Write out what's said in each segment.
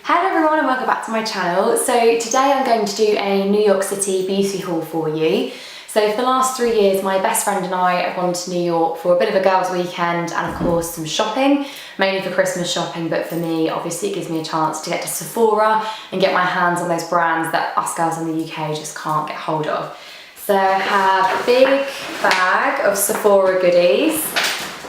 Hello everyone and welcome back to my channel. So today I'm going to do a New York City beauty haul for you. So for the last 3 years my best friend and I have gone to New York for a bit of a girls' weekend and of course some shopping, mainly for Christmas shopping, but for me obviously it gives me a chance to get to Sephora and get my hands on those brands that us girls in the UK just can't get hold of. So I have a big bag of Sephora goodies.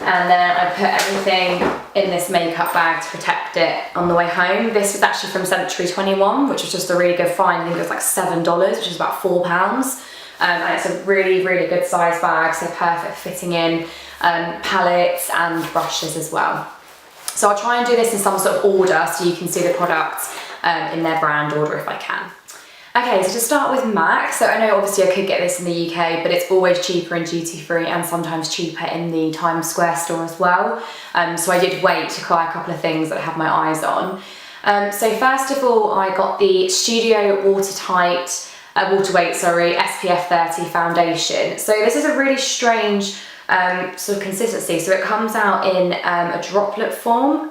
And then I put everything in this makeup bag to protect it on the way home. This was actually from Century 21, which was just a really good find. I think it was like $7, which is about £4. And it's a really, really good size bag, so perfect fitting in palettes and brushes as well. So I'll try and do this in some sort of order so you can see the products in their brand order if I can. Okay, so to start with MAC, so I know obviously I could get this in the UK, but it's always cheaper in duty free and sometimes cheaper in the Times Square store as well. So I did wait to try a couple of things that I have my eyes on. So first of all, I got the Studio Waterweight SPF 30 foundation. So this is a really strange sort of consistency. So it comes out in a droplet form.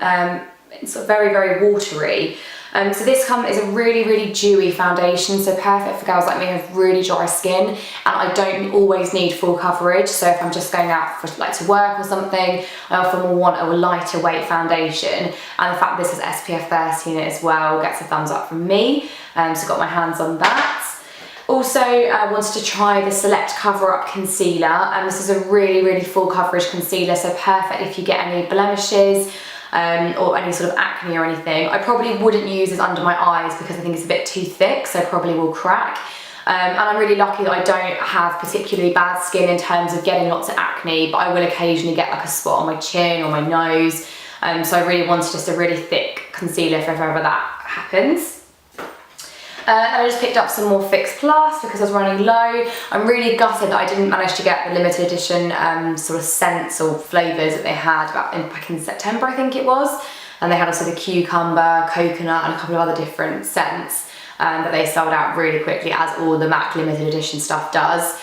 It's very, very watery. So this is a really, really dewy foundation, so perfect for girls like me who have really dry skin, and I don't always need full coverage. So if I'm just going out for to work or something, I often will want a lighter weight foundation, and the fact this is SPF 30 in it as well gets a thumbs up from me. So got my hands on that. Also, I wanted to try the Select Cover Up Concealer, and this is a really, really full coverage concealer, so perfect if you get any blemishes, or any sort of acne or anything. I probably wouldn't use this under my eyes because I think it's a bit too thick, so probably will crack. And I'm really lucky that I don't have particularly bad skin in terms of getting lots of acne, but I will occasionally get like a spot on my chin or my nose. So I really wanted just a really thick concealer for if ever that happens. And I just picked up some more Fix Plus because I was running low. I'm really gutted that I didn't manage to get the limited edition sort of scents or flavours that they had back in September, I think it was. And they had also the cucumber, coconut and a couple of other different scents that they sold out really quickly, as all the MAC limited edition stuff does.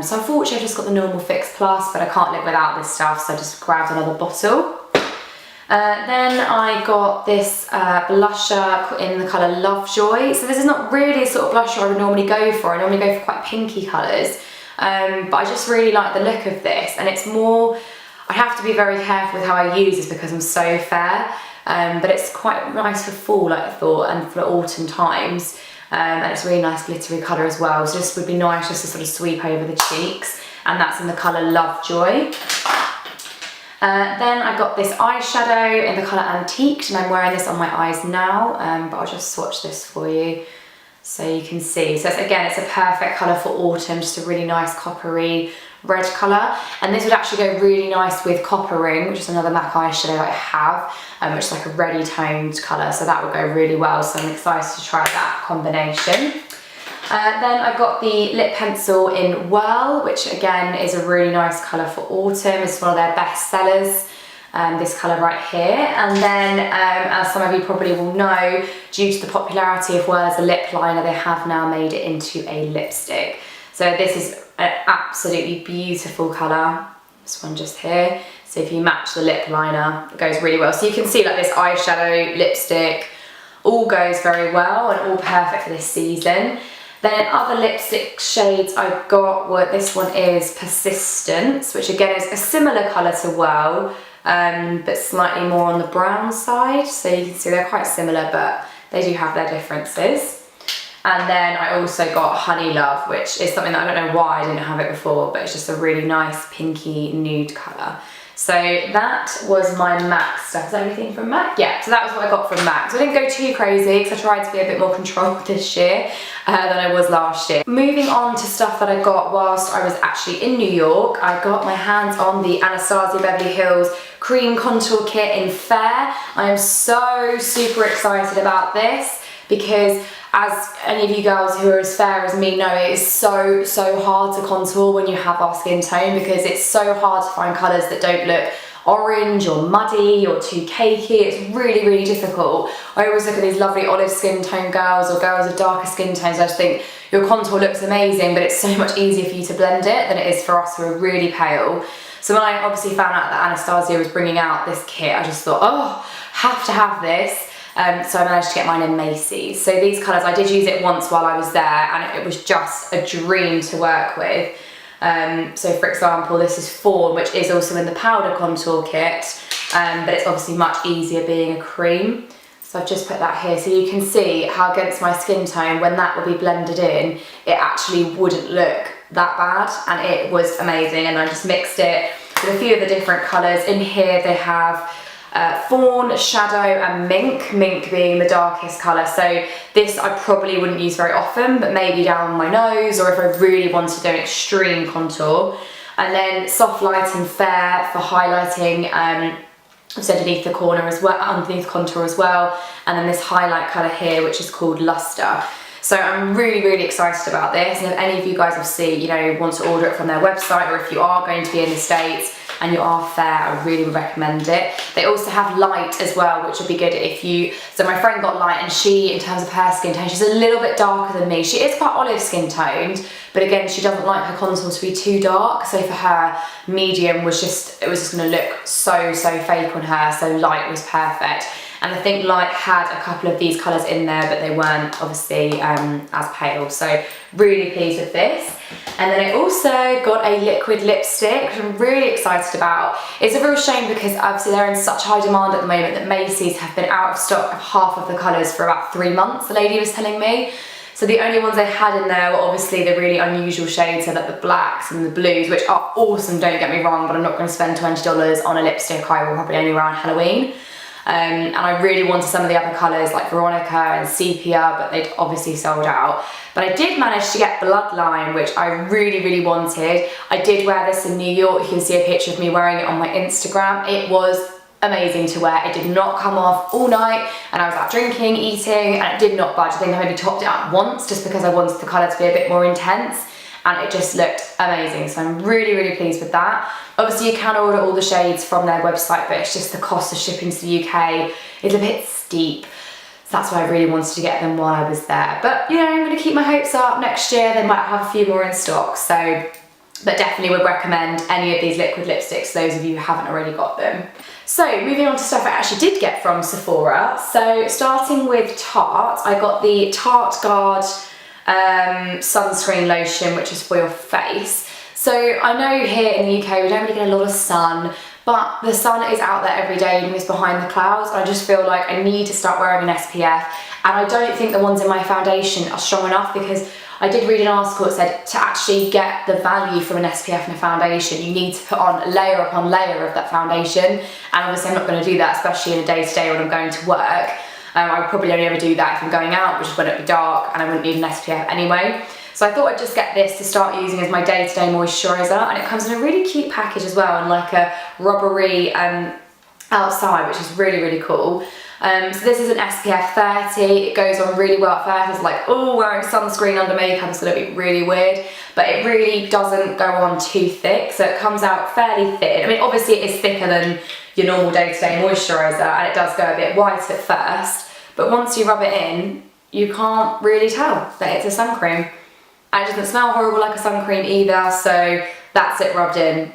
So unfortunately I just got the normal Fix Plus, but I can't live without this stuff, so I just grabbed another bottle. Then I got this blusher in the colour Lovejoy. So this is not really a sort of blusher I would normally go for. I normally go for quite pinky colours, but I just really like the look of this. And it's more, I have to be very careful with how I use this because I'm so fair, but it's quite nice for fall, like I thought, and for autumn times. And it's a really nice glittery colour as well, so this would be nice just to sort of sweep over the cheeks. And that's in the colour Lovejoy. Then I got this eyeshadow in the colour Antiqued, and I'm wearing this on my eyes now, but I'll just swatch this for you so you can see. So again, it's a perfect colour for autumn, just a really nice coppery red colour. And this would actually go really nice with Copper Ring, which is another MAC eyeshadow that I have, which is like a reddy toned colour, so that would go really well. So I'm excited to try that combination. Then I got the lip pencil in Whirl, which again is a really nice colour for autumn. It's one of their best sellers, this colour right here. And then, as some of you probably will know, due to the popularity of Whirl as a lip liner, they have now made it into a lipstick. So this is an absolutely beautiful colour, this one just here. So if you match the lip liner, it goes really well. So you can see like this eyeshadow, lipstick, all goes very well and all perfect for this season. Then other lipstick shades I got were, this one is Persistence, which again is a similar colour to Whirl, but slightly more on the brown side. So you can see they're quite similar, but they do have their differences. And then I also got Honey Love, which is something that I don't know why I didn't have it before, but it's just a really nice pinky nude colour. So that was my MAC stuff. Is that everything from MAC? Yeah, so that was what I got from MAC. So I didn't go too crazy because I tried to be a bit more controlled this year than I was last year. Moving on to stuff that I got whilst I was actually in New York, I got my hands on the Anastasia Beverly Hills Cream Contour Kit in Fair. I am so super excited about this because, as any of you girls who are as fair as me know, it is so hard to contour when you have our skin tone, because it's so hard to find colours that don't look orange or muddy or too cakey. It's really, really difficult. I always look at these lovely olive skin tone girls or girls with darker skin tones. I just think your contour looks amazing, but it's so much easier for you to blend it than it is for us who are really pale. So when I obviously found out that Anastasia was bringing out this kit, I just thought, oh, have to have this. So I managed to get mine in Macy's. So these colours, I did use it once while I was there, and it was just a dream to work with. So for example, this is Fawn, which is also in the powder contour kit, but it's obviously much easier being a cream. So I've just put that here so you can see how against my skin tone, when that would be blended in, it actually wouldn't look that bad, and it was amazing. And I just mixed it with a few of the different colours. In here they have Fawn, Shadow and Mink, Mink being the darkest colour. So this I probably wouldn't use very often, but maybe down my nose, or if I really wanted to do an extreme contour. And then Soft Light and Fair for highlighting underneath the corner as well, underneath the contour as well. And then this highlight colour here, which is called Luster. So I'm really excited about this, and if any of you guys obviously, you know, want to order it from their website, or if you are going to be in the States and you are fair, I really would recommend it. They also have light as well, which would be good if you, so my friend got light, and she, in terms of her skin tone, she's a little bit darker than me. She is quite olive skin toned, but again, she doesn't like her contour to be too dark. So for her, medium was just, it was just gonna look so fake on her, so light was perfect. And I think light had a couple of these colours in there, but they weren't obviously as pale. So really pleased with this. And then I also got a liquid lipstick, which I'm really excited about. It's a real shame because obviously they're in such high demand at the moment that Macy's have been out of stock of half of the colours for about 3 months, the lady was telling me. So the only ones they had in there were obviously the really unusual shades, so like the blacks and the blues, which are awesome, don't get me wrong, but I'm not going to spend $20 on a lipstick. I will probably only around Halloween. And I really wanted some of the other colours like Veronica and Sepia, but they'd obviously sold out. But I did manage to get Bloodline, which I really wanted. I did wear this in New York. You can see a picture of me wearing it on my Instagram. It was amazing to wear. It did not come off all night, and I was out drinking, eating, and it did not budge. I think I maybe topped it up once just because I wanted the colour to be a bit more intense, and it just looked amazing. So I'm really pleased with that. Obviously you can order all the shades from their website, but it's just the cost of shipping to the UK is a bit steep. So that's why I really wanted to get them while I was there. But you know, I'm gonna keep my hopes up. Next year they might have a few more in stock. So, but definitely would recommend any of these liquid lipsticks to those of you who haven't already got them. So moving on to stuff I actually did get from Sephora. So starting with Tarte, I got the Tarteguard sunscreen lotion, which is for your face. So I know here in the UK we don't really get a lot of sun, but the sun is out there every day and it's behind the clouds, and I just feel like I need to start wearing an SPF, and I don't think the ones in my foundation are strong enough, because I did read an article that said to actually get the value from an SPF in a foundation, you need to put on layer upon layer of that foundation, and obviously I'm not going to do that, especially in a day-to-day when I'm going to work. I would probably only ever do that if I'm going out, which is when it would be dark, and I wouldn't need an SPF anyway. So I thought I'd just get this to start using as my day-to-day moisturiser, and it comes in a really cute package as well, and like a rubbery outside, which is really cool. So this is an SPF 30, it goes on really well at first. It's like, oh, wearing sunscreen under makeup is going to be really weird, but it really doesn't go on too thick, so it comes out fairly thin. I mean, obviously it is thicker than your normal day-to-day moisturiser, and it does go a bit white at first, but once you rub it in, you can't really tell that it's a sun cream. And it doesn't smell horrible like a sun cream either, so that's it rubbed in.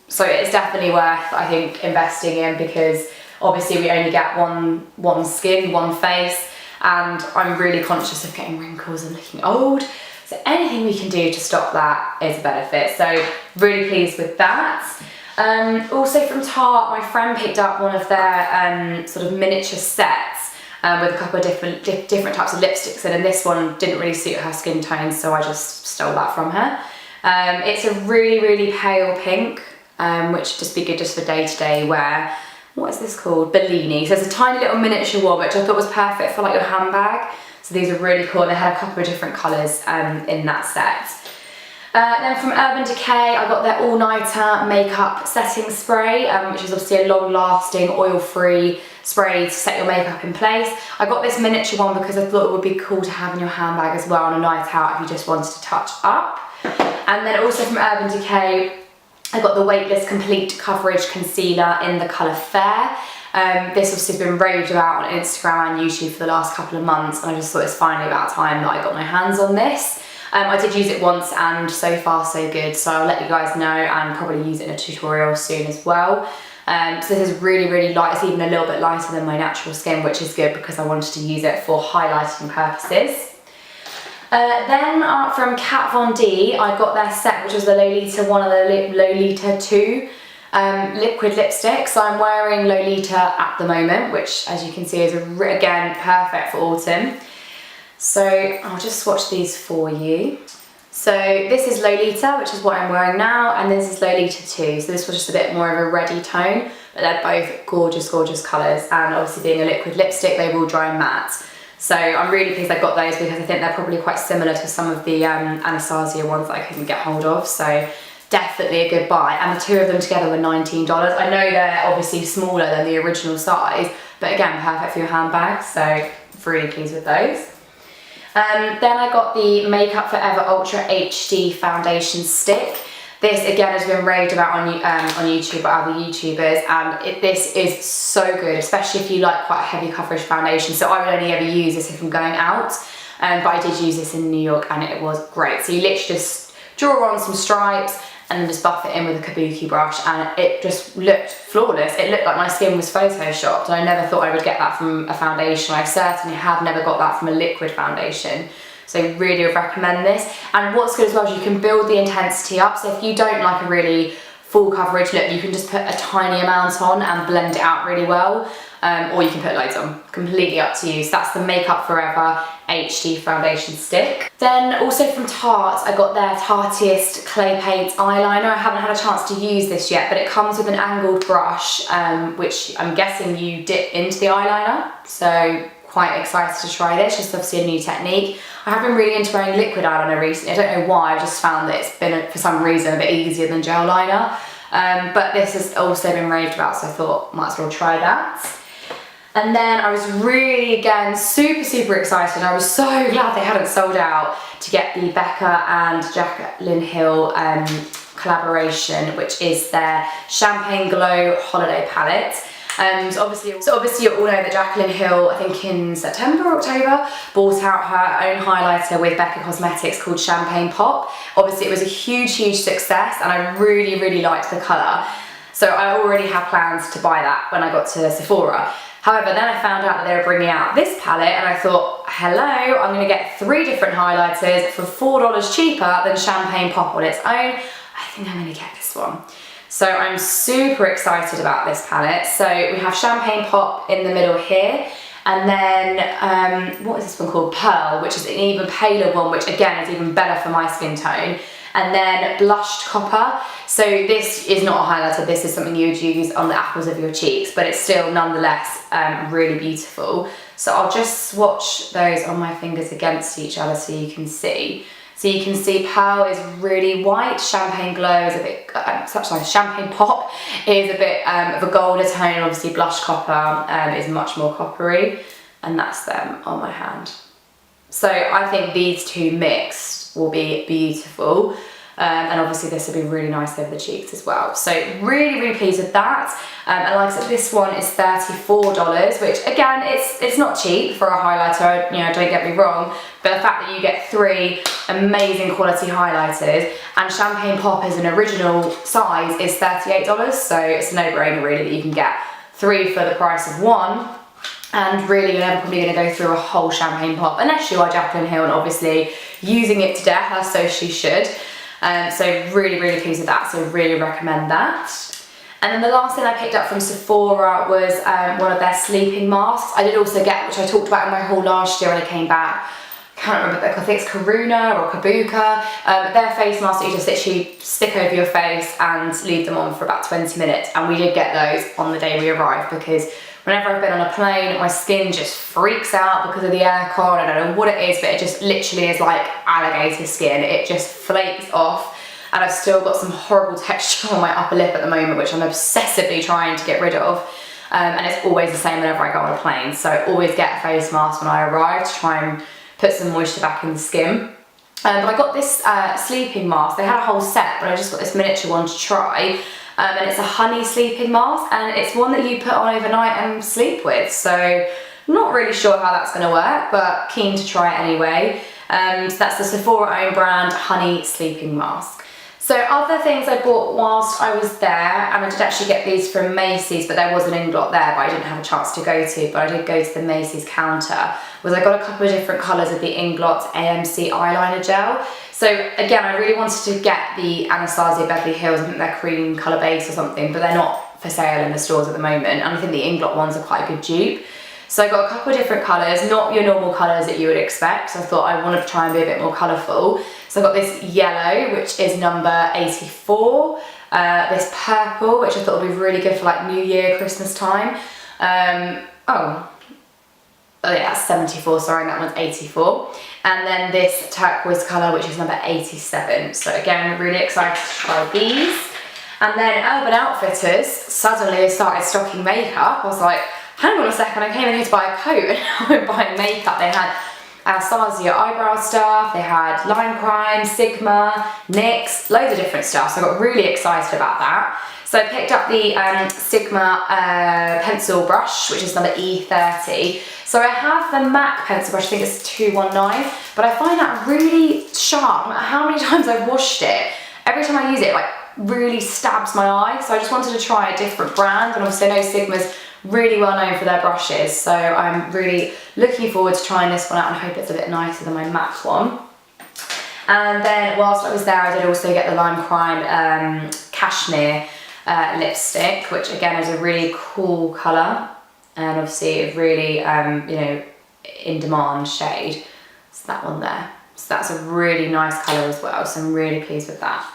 So it's definitely worth, I think, investing in, because obviously we only get one skin, one face, and I'm really conscious of getting wrinkles and looking old. So anything we can do to stop that is a benefit. So really pleased with that. Also from Tarte, my friend picked up one of their sort of miniature sets with a couple of different types of lipsticks in, and this one didn't really suit her skin tone, so I just stole that from her. It's a really pale pink, which would just be good just for day-to-day wear. What is this called? Bellini. So it's a tiny little miniature one, which I thought was perfect for like your handbag. So these are really cool, and they had a couple of different colours in that set. Then from Urban Decay, I got their all-nighter makeup setting spray, which is obviously a long-lasting, oil-free spray to set your makeup in place. I got this miniature one because I thought it would be cool to have in your handbag as well on a night out if you just wanted to touch up. And then also from Urban Decay, I got the Weightless Complete Coverage Concealer in the colour Fair. This obviously has been raved about on Instagram and YouTube for the last couple of months, and I just thought it's finally about time that I got my hands on this. I did use it once, and so far so good, so I'll let you guys know and probably use it in a tutorial soon as well. So this is really, really light. It's even a little bit lighter than my natural skin, which is good because I wanted to use it for highlighting purposes. Then from Kat Von D, I got their set, which was the Lolita, one of the Lolita 2 liquid lipstick. So I'm wearing Lolita at the moment, which as you can see is again perfect for autumn. So I'll just swatch these for you. So this is Lolita, which is what I'm wearing now, and this is Lolita 2. So this was just a bit more of a reddy tone, but they're both gorgeous, gorgeous colours. And obviously being a liquid lipstick, they will dry matte. So I'm really pleased I got those because I think they're probably quite similar to some of the Anastasia ones that I couldn't get hold of. So definitely a good buy. And the two of them together were $19. I know they're obviously smaller than the original size, but again, perfect for your handbag. So really pleased with those. Then I got the Makeup Forever Ultra HD Foundation Stick. This again has been raved about on YouTube by other YouTubers, and this is so good, especially if you like quite a heavy coverage foundation. So I would only ever use this if I'm going out, but I did use this in New York and it was great. So you literally just draw on some stripes and then just buff it in with a kabuki brush, and it just looked flawless. It looked like my skin was photoshopped, and I never thought I would get that from a foundation. I certainly have never got that from a liquid foundation. So really would recommend this. And what's good as well is you can build the intensity up. So if you don't like a really full coverage look, you can just put a tiny amount on and blend it out really well. Or you can put loads on, completely up to you. So that's the Makeup Forever HD Foundation Stick. Then also from Tarte, I got their Tartiest Claypaint eyeliner. I haven't had a chance to use this yet, but it comes with an angled brush, which I'm guessing you dip into the eyeliner. So quite excited to try this, just obviously a new technique. I have been really into wearing liquid eyeliner recently. I don't know why, I just found that it's been, for some reason, a bit easier than gel liner. But this has also been raved about, so I thought might as well try that. And then I was really, again, super excited. I was so glad they hadn't sold out to get the Becca and Jaclyn Hill collaboration, which is their Champagne Glow Holiday Palette. So obviously you all know that Jaclyn Hill, I think in September or October, bought out her own highlighter with Becca Cosmetics called Champagne Pop. Obviously it was a huge success, and I really liked the colour. So I already had plans to buy that when I got to Sephora. However, then I found out that they were bringing out this palette, and I thought, hello, I'm going to get 3 different highlighters for $4 cheaper than Champagne Pop on its own. I think I'm going to get this one. So I'm super excited about this palette. So we have Champagne Pop in the middle here, and then what is this one called? Pearl, which is an even paler one, which again is even better for my skin tone. And then Blushed Copper. So this is not a highlighter, this is something you would use on the apples of your cheeks, but it's still nonetheless really beautiful. So I'll just swatch those on my fingers against each other so you can see. So you can see Pearl is really white, Champagne Glow is a bit, Champagne Pop is a bit of a golder tone, and obviously Blushed Copper is much more coppery, and that's them on my hand. So I think these two mixed will be beautiful, and obviously this will be really nice over the cheeks as well. So really pleased with that. And like I said, this one is $34, which again, it's not cheap for a highlighter, you know, don't get me wrong, but the fact that you get 3 amazing quality highlighters, and Champagne Pop as an original size is $38, so it's a no-brainer really that you can get 3 for the price of 1. And really you're never probably going to go through a whole Champagne Pop, unless you are Jaclyn Hill and obviously using it to death, as so she should. So really pleased with that, so really recommend that. And then the last thing I picked up from Sephora was one of their sleeping masks. I did also get, which I talked about in my haul last year when I came back, I can't remember, I think it's Karuna or Kabuka. They're face masks that you just literally stick over your face and leave them on for about 20 minutes. And we did get those on the day we arrived, because whenever I've been on a plane, my skin just freaks out because of the aircon. I don't know what it is, but it just literally is like alligator skin. It just flakes off. And I've still got some horrible texture on my upper lip at the moment, which I'm obsessively trying to get rid of. And it's always the same whenever I go on a plane. So I always get a face mask when I arrive to try and put some moisture back in the skin. But I got this sleeping mask. They had a whole set, but I just got this miniature one to try. And it's a honey sleeping mask, and it's one that you put on overnight and sleep with. So I'm not really sure how that's going to work, but keen to try it anyway. So that's the Sephora own brand honey sleeping mask. So other things I bought whilst I was there, and I did actually get these from Macy's, but there was an Inglot there, but I didn't have a chance to go to, but I did go to the Macy's counter, was I got a couple of different colours of the Inglot AMC eyeliner gel. So again, I really wanted to get the Anastasia Beverly Hills, I think they're cream colour base or something, but they're not for sale in the stores at the moment, and I think the Inglot ones are quite a good dupe. So I got a couple of different colours, not your normal colours that you would expect, so I thought I wanted to try and be a bit more colourful. So I got this yellow, which is number 84, this purple, which I thought would be really good for like New Year, Christmas time. Oh yeah, that's 74, sorry, and that one's 84. And then this turquoise colour, which is number 87. So again, really excited to try these. And then Urban Outfitters suddenly started stocking makeup. I was like, hang on a second, I came in here to buy a coat and now I'm buying makeup. They had Anastasia eyebrow stuff, they had line crime, Sigma, NYX, loads of different stuff. So I got really excited about that. So I picked up the Sigma pencil brush, which is number E30. So I have the MAC pencil brush, I think it's 219, but I find that really sharp. No matter how many times I've washed it, every time I use it, it like really stabs my eye. So I just wanted to try a different brand, and obviously I know Sigma's really well known for their brushes, so I'm really looking forward to trying this one out and I hope it's a bit nicer than my MAC one. And then whilst I was there, I did also get the Lime Crime Cashmere lipstick, which again is a really cool colour and obviously a really you know, in demand shade. So that one there. So that's a really nice colour as well, so I'm really pleased with that.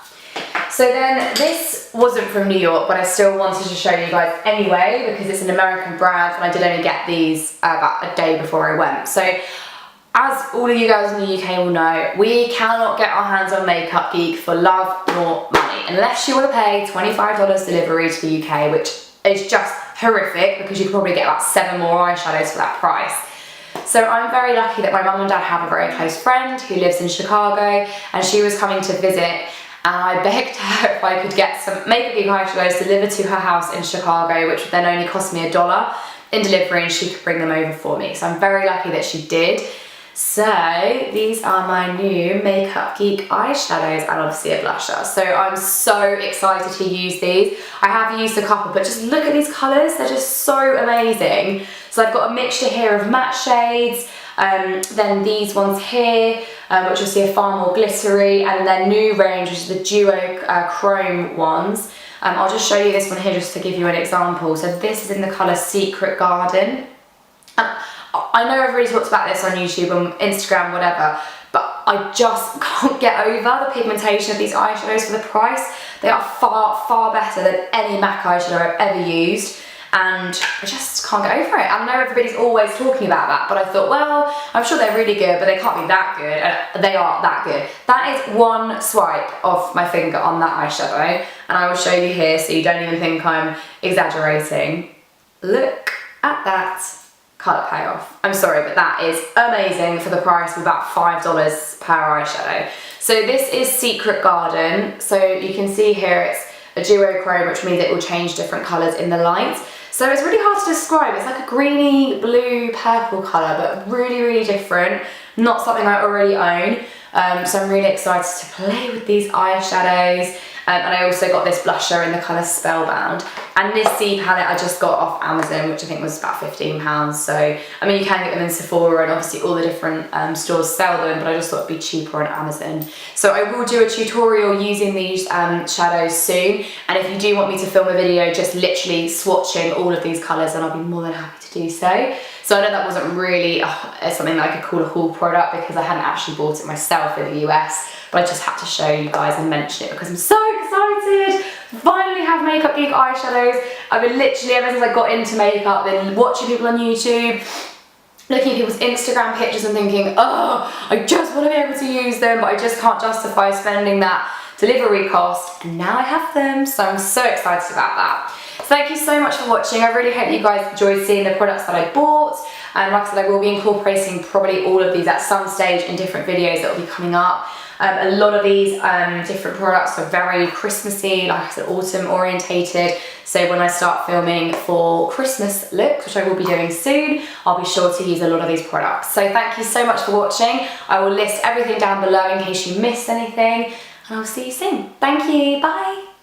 So then this wasn't from New York, but I still wanted to show you guys anyway because it's an American brand and I did only get these about a day before I went. So as all of you guys in the UK will know, we cannot get our hands on Makeup Geek for love nor money unless you want to pay $25 delivery to the UK, which is just horrific because you can probably get about 7 more eyeshadows for that price. So I'm very lucky that my mum and dad have a very close friend who lives in Chicago and she was coming to visit. And I begged her if I could get some Makeup Geek eyeshadows delivered to her house in Chicago, which would then only cost me $1 in delivery, and she could bring them over for me. So I'm very lucky that she did. So these are my new Makeup Geek eyeshadows and obviously a blusher. So I'm so excited to use these. I have used a couple, but just look at these colours. They're just so amazing. So I've got a mixture here of matte shades, then these ones here, which you'll see are far more glittery, and their new range, which is the Duo Chrome ones. I'll just show you this one here just to give you an example. So this is in the colour Secret Garden. I know everybody talks about this on YouTube and Instagram, whatever, but I just can't get over the pigmentation of these eyeshadows for the price. They are far, far better than any MAC eyeshadow I've ever used. And I just can't get over it. I know everybody's always talking about that, but I thought, well, I'm sure they're really good, but they can't be that good, and they are that good. That is one swipe of my finger on that eyeshadow, and I will show you here so you don't even think I'm exaggerating. Look at that colour payoff. I'm sorry, but that is amazing for the price of about $5 per eyeshadow. So this is Secret Garden. So you can see here it's a duo chrome, which means it will change different colours in the light. So it's really hard to describe. It's like a greeny, blue, purple colour, but really, really different. Not something I already own. So I'm really excited to play with these eyeshadows. And I also got this blusher in the colour Spellbound. And this C palette I just got off Amazon, which I think was about £15. So, I mean, you can get them in Sephora and obviously all the different stores sell them, but I just thought it'd be cheaper on Amazon. So I will do a tutorial using these shadows soon. And if you do want me to film a video just literally swatching all of these colours, then I'll be more than happy to do so. So I know that wasn't really something that I could call a haul product because I hadn't actually bought it myself in the US, but I just had to show you guys and mention it because I'm so excited to finally have Makeup Geek eyeshadows. I've been literally, ever since I got into makeup, been watching people on YouTube, looking at people's Instagram pictures and thinking, oh, I just want to be able to use them, but I just can't justify spending that delivery cost. And now I have them, so I'm so excited about that. Thank you so much for watching. I really hope you guys enjoyed seeing the products that I bought. And like I said, I will be incorporating probably all of these at some stage in different videos that will be coming up. A lot of these different products are very Christmassy, like I said, autumn orientated. So when I start filming for Christmas looks, which I will be doing soon, I'll be sure to use a lot of these products. So thank you so much for watching. I will list everything down below in case you missed anything. and I'll see you soon. Thank you, bye.